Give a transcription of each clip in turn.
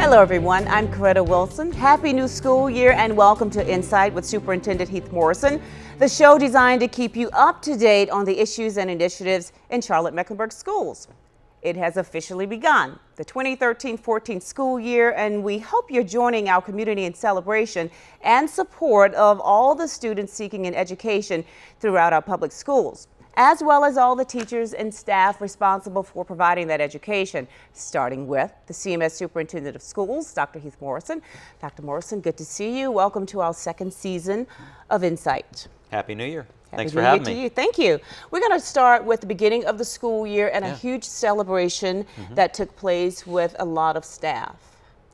Hello everyone, I'm Coretta Wilson. Happy new school year and welcome to Insight with Superintendent Heath Morrison, the show designed to keep you up to date on the issues and initiatives in Charlotte-Mecklenburg schools. It has officially begun, the 2013-14 school year, and we hope you're joining our community in celebration and support of all the students seeking an education throughout our public schools, as well as all the teachers and staff responsible for providing that education, starting with the CMS Superintendent of Schools, Dr. Heath Morrison. Dr. Morrison, good to see you. Welcome to our second season of Insight. Happy New Year. Thanks for having me. Thank you. We're going to start with the beginning of the school year and a huge celebration that took place with a lot of staff.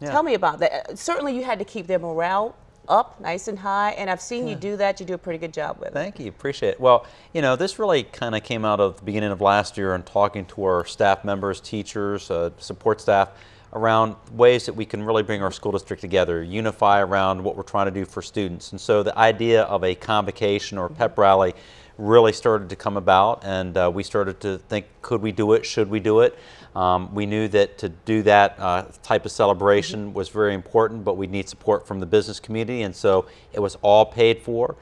Tell me about that. Certainly you had to keep their morale up nice and high, and I've seen you do that. You do a pretty good job with it. Thank you. Appreciate it. Well, you know, this really kind of came out of the beginning of last year and talking to our staff members, teachers, support staff around ways that we can really bring our school district together, unify around what we're trying to do for students. And so the idea of a convocation or pep rally really started to come about, and we started to think, could we do it? Should we do it? We knew that to do that type of celebration was very important, but we'd need support from the business community, and so it was all paid for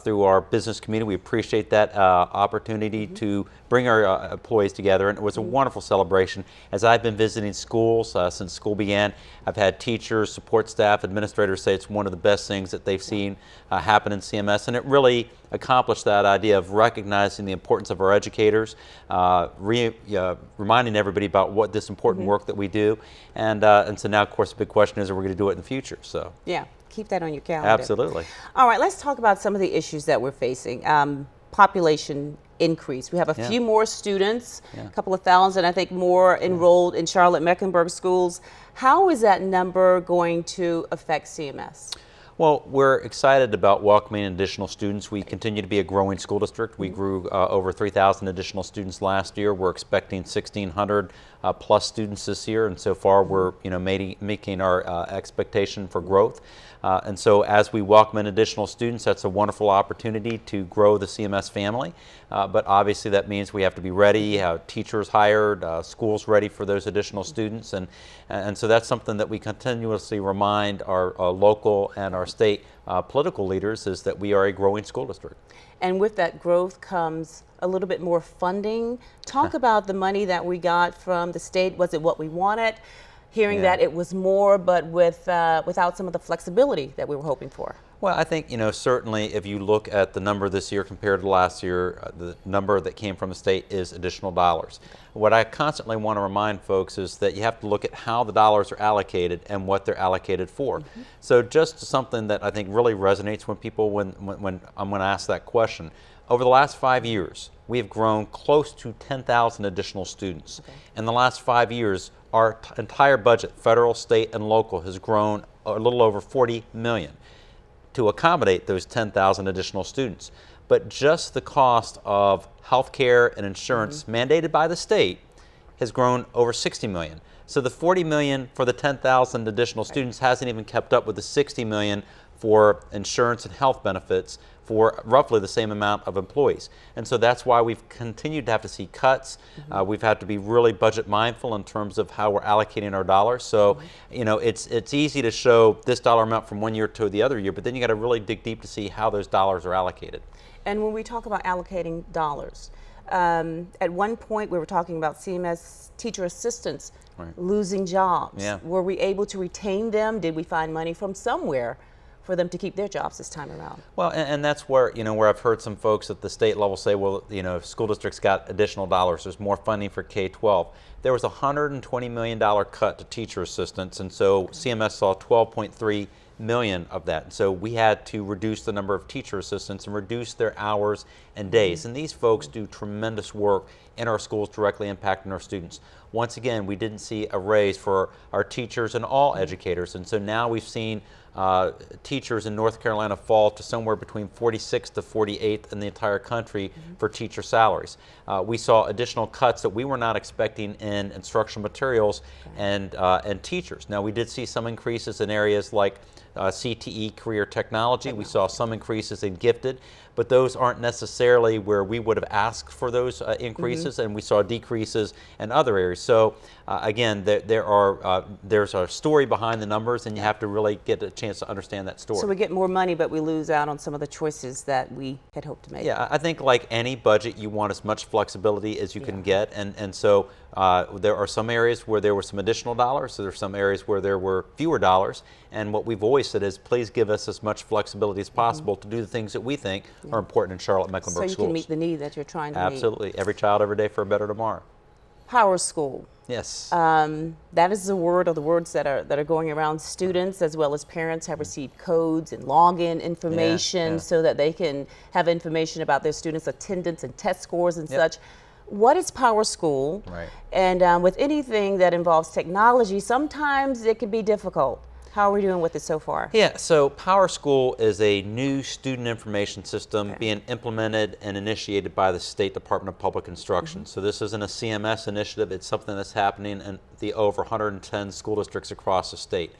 through our business community. We appreciate that opportunity to bring our employees together, and it was a wonderful celebration. As I've been visiting schools since school began, I've had teachers, support staff, administrators say it's one of the best things that they've seen happen in CMS, and it really accomplished that idea of recognizing the importance of our educators, reminding everybody about what this important work that we do, and so now, of course, the big question is, are we going to do it in the future? So yeah, keep that on your calendar. Absolutely. All right, let's talk about some of the issues that we're facing. Population increase. We have a few more students, a couple of thousand, I think, more enrolled in Charlotte-Mecklenburg schools. How is that number going to affect CMS? Well, we're excited about welcoming additional students. We continue to be a growing school district. We grew over 3,000 additional students last year. We're expecting 1,600 plus students this year, and so far we're making our expectation for growth. And so as we welcome in additional students, that's a wonderful opportunity to grow the CMS family. But obviously that means we have to be ready, have teachers hired, schools ready for those additional students. And so that's something that we continuously remind our local and our state political leaders, is that we are a growing school district. And with that growth comes a little bit more funding. Talk about the money that we got from the state. Was it what we wanted? Hearing that it was more, but without some of the flexibility that we were hoping for. Well, I think, certainly if you look at the number this year compared to last year, the number that came from the state is additional dollars. What I constantly want to remind folks is that you have to look at how the dollars are allocated and what they're allocated for. So just something that I think really resonates when people, when I'm going to ask that question. Over the last 5 years, we have grown close to 10,000 additional students. In the last 5 years, our entire budget, federal, state, and local, has grown a little over $40 million to accommodate those 10,000 additional students. But just the cost of health care and insurance mandated by the state has grown over $60 million. So the $40 million for the 10,000 additional students hasn't even kept up with the $60 million for insurance and health benefits for roughly the same amount of employees. And so that's why we've continued to have to see cuts. We've had to be really budget mindful in terms of how we're allocating our dollars. So, it's easy to show this dollar amount from one year to the other year, but then you got to really dig deep to see how those dollars are allocated. And when we talk about allocating dollars, at one point we were talking about CMS teacher assistants losing jobs. Were we able to retain them? Did we find money from somewhere for them to keep their jobs this time around? Well, and that's where, where I've heard some folks at the state level say, well, if school districts got additional dollars, there's more funding for K-12. There was a $120 million cut to teacher assistants, and so CMS saw $12.3 million of that. And so we had to reduce the number of teacher assistants and reduce their hours and days. And these folks do tremendous work in our schools, directly impacting our students. Once again, we didn't see a raise for our teachers and all educators, and so now we've seen teachers in North Carolina fall to somewhere between 46th to 48th in the entire country for teacher salaries. We saw additional cuts that we were not expecting in instructional materials and teachers. Now, we did see some increases in areas like CTE, career technology. We saw some increases in gifted, but those aren't necessarily where we would have asked for those increases, and we saw decreases in other areas. So again, there's a story behind the numbers, and you have to really get a chance to understand that story. So we get more money, but we lose out on some of the choices that we had hoped to make. Yeah, I think like any budget, you want as much flexibility as you can get, and so there are some areas where there were some additional dollars, so there are some areas where there were fewer dollars, and what we've always said is please give us as much flexibility as possible to do the things that we think are important in Charlotte-Mecklenburg schools. So you can meet the need that you're trying to meet. Absolutely. Every child, every day for a better tomorrow. PowerSchool. Yes. That is the word, or the words that are going around. Students as well as parents have received codes and login information so that they can have information about their students' attendance and test scores and such. What is PowerSchool? Right. And with anything that involves technology, sometimes it can be difficult. How are we doing with it so far? Yeah, so PowerSchool is a new student information system being implemented and initiated by the State Department of Public Instruction. So this isn't a CMS initiative, it's something that's happening in the over 110 school districts across the state.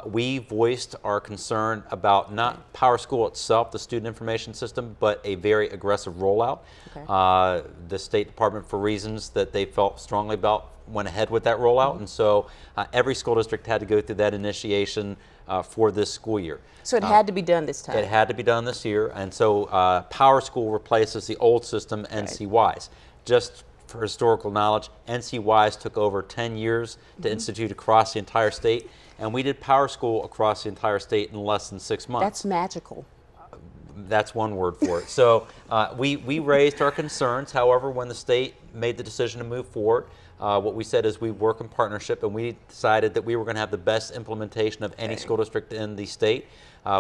We voiced our concern about not PowerSchool itself, the student information system, but a very aggressive rollout. The State Department, for reasons that they felt strongly about, went ahead with that rollout, and so every school district had to go through that initiation for this school year. So it had to be done this time? It had to be done this year, and so PowerSchool replaces the old system, NCWISE. Just for historical knowledge, NCWISE took over 10 years to institute across the entire state, and we did PowerSchool across the entire state in less than 6 months. That's magical. That's one word for it. So we raised our concerns. However, when the state made the decision to move forward, what we said is we work in partnership, and we decided that we were going to have the best implementation of any school district in the state.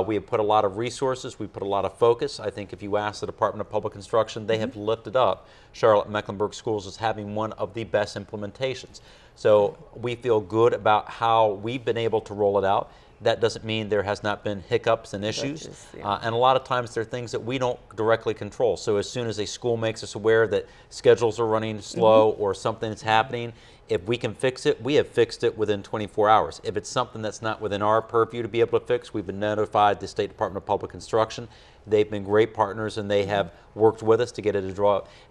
We have put a lot of resources, we put a lot of focus. I think if you ask the Department of Public Instruction, they have lifted up Charlotte-Mecklenburg schools as having one of the best implementations. So we feel good about how we've been able to roll it out. That doesn't mean there has not been hiccups and issues. And a lot of times there are things that we don't directly control. So as soon as a school makes us aware that schedules are running slow or something is happening, if we can fix it, we have fixed it within 24 hours. If it's something that's not within our purview to be able to fix, we've been notified the State Department of Public Instruction. They've been great partners, and they have worked with us to get it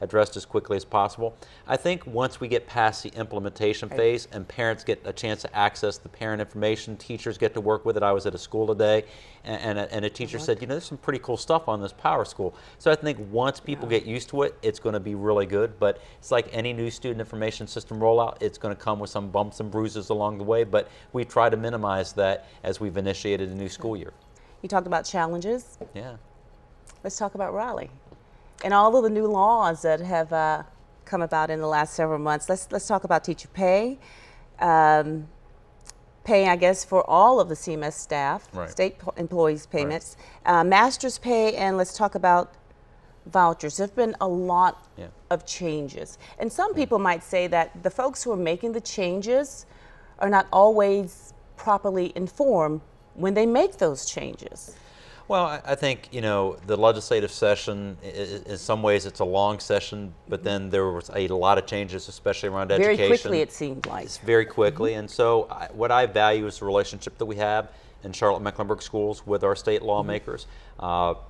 addressed as quickly as possible. I think once we get past the implementation phase and parents get a chance to access the parent information, teachers get to work with it. I was at a school today, and a teacher said, you know, there's some pretty cool stuff on this PowerSchool. So I think once people get used to it, it's going to be really good. But it's like any new student information system rollout, it's going to come with some bumps and bruises along the way, but we try to minimize that as we've initiated a new school year. You talked about challenges. Yeah. Let's talk about Raleigh and all of the new laws that have come about in the last several months. Let's talk about teacher pay, pay, I guess, for all of the CMS staff, state employees payments, master's pay, and let's talk about vouchers. There've been a lot of changes, and some people might say that the folks who are making the changes are not always properly informed when they make those changes. Well, I think, you know, the legislative session, in some ways it's a long session, but then there was a lot of changes, especially around education. Very quickly, it seemed like. Very quickly, and so what I value is the relationship that we have in Charlotte-Mecklenburg schools with our state lawmakers.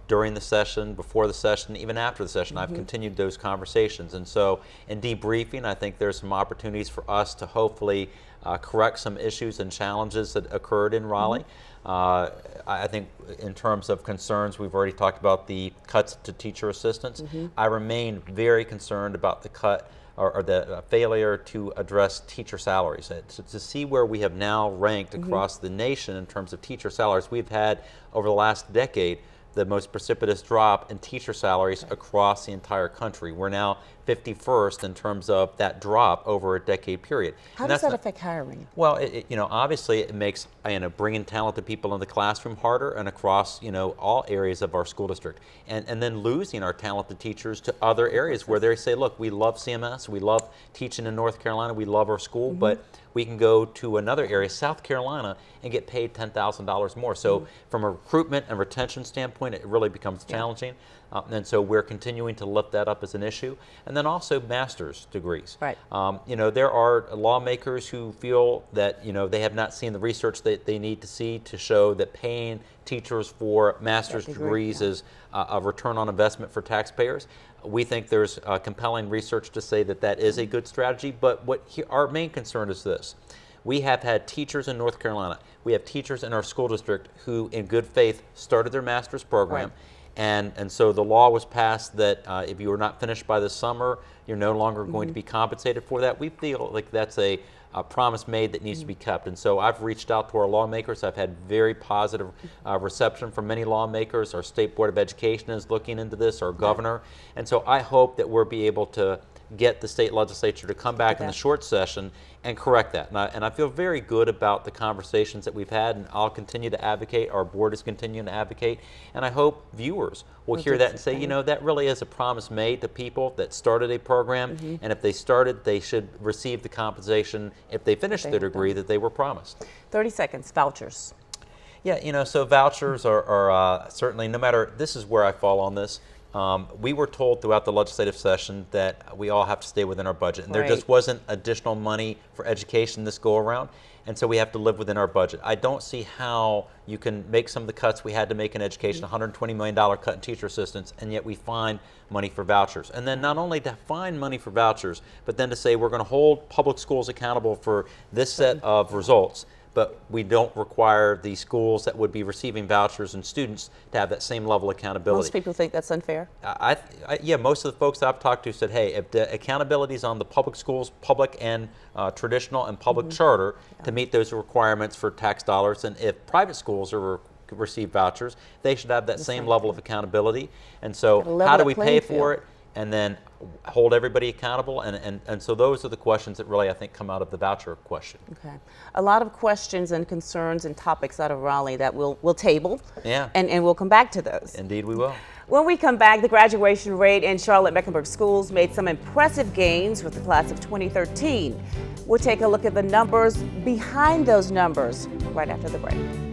During the session, before the session, even after the session, I've continued those conversations. And so in debriefing, I think there's some opportunities for us to hopefully correct some issues and challenges that occurred in Raleigh. I think in terms of concerns, we've already talked about the cuts to teacher assistants. I remain very concerned about the cut or the failure to address teacher salaries. To see where we have now ranked across the nation in terms of teacher salaries, we've had over the last decade the most precipitous drop in teacher salaries across the entire country. We're now 51st in terms of that drop over a decade period. How does that affect hiring? Well, you know, obviously it makes bringing talented people in the classroom harder and across, you know, all areas of our school district. And then losing our talented teachers to other areas where they say, look, we love CMS, we love teaching in North Carolina, we love our school, but we can go to another area, South Carolina, and get paid $10,000 more. So from a recruitment and retention standpoint, it really becomes challenging. And so we're continuing to lift that up as an issue. And then also master's degrees. Right. You know, there are lawmakers who feel that, you know, they have not seen the research that they need to see to show that paying teachers for master's degrees is a return on investment for taxpayers. We think there's compelling research to say that that is a good strategy, but our main concern is this. We have had teachers in North Carolina, we have teachers in our school district who in good faith started their master's program. Right. And so the law was passed that if you are not finished by the summer, you're no longer going to be compensated for that. We feel like that's a promise made that needs to be kept. And so I've reached out to our lawmakers. I've had very positive reception from many lawmakers. Our State Board of Education is looking into this, our governor. And so I hope that we'll be able to get the state legislature to come back in the short session and correct that. And I feel very good about the conversations that we've had, and I'll continue to advocate. Our board is continuing to advocate, and I hope viewers will hear that and say, you know, that really is a promise made to people that started a program, and if they started, they should receive the compensation if they finished their degree that they were promised. 30 seconds, vouchers. Yeah, you know, so vouchers are certainly, no matter, this is where I fall on this. We were told throughout the legislative session that we all have to stay within our budget, and there just wasn't additional money for education this go around, and so we have to live within our budget. I don't see how you can make some of the cuts we had to make in education, $120 million cut in teacher assistants, and yet we find money for vouchers. And then not only to find money for vouchers, but then to say we're going to hold public schools accountable for this set of results, but we don't require the schools that would be receiving vouchers and students to have that same level of accountability. Most people think that's unfair. Yeah, most of the folks I've talked to said, hey, if the accountability is on the public schools, public and traditional and public charter, to meet those requirements for tax dollars, and if private schools receive vouchers, they should have that same level of accountability. And so how do we pay for it? And then hold everybody accountable, and so those are the questions that really I think come out of the voucher question. Okay, a lot of questions and concerns and topics out of Raleigh that we'll table. Yeah, and we'll come back to those. Indeed, we will. When we come back, the graduation rate in Charlotte-Mecklenburg schools made some impressive gains with the class of 2013. We'll take a look at the numbers behind those numbers right after the break.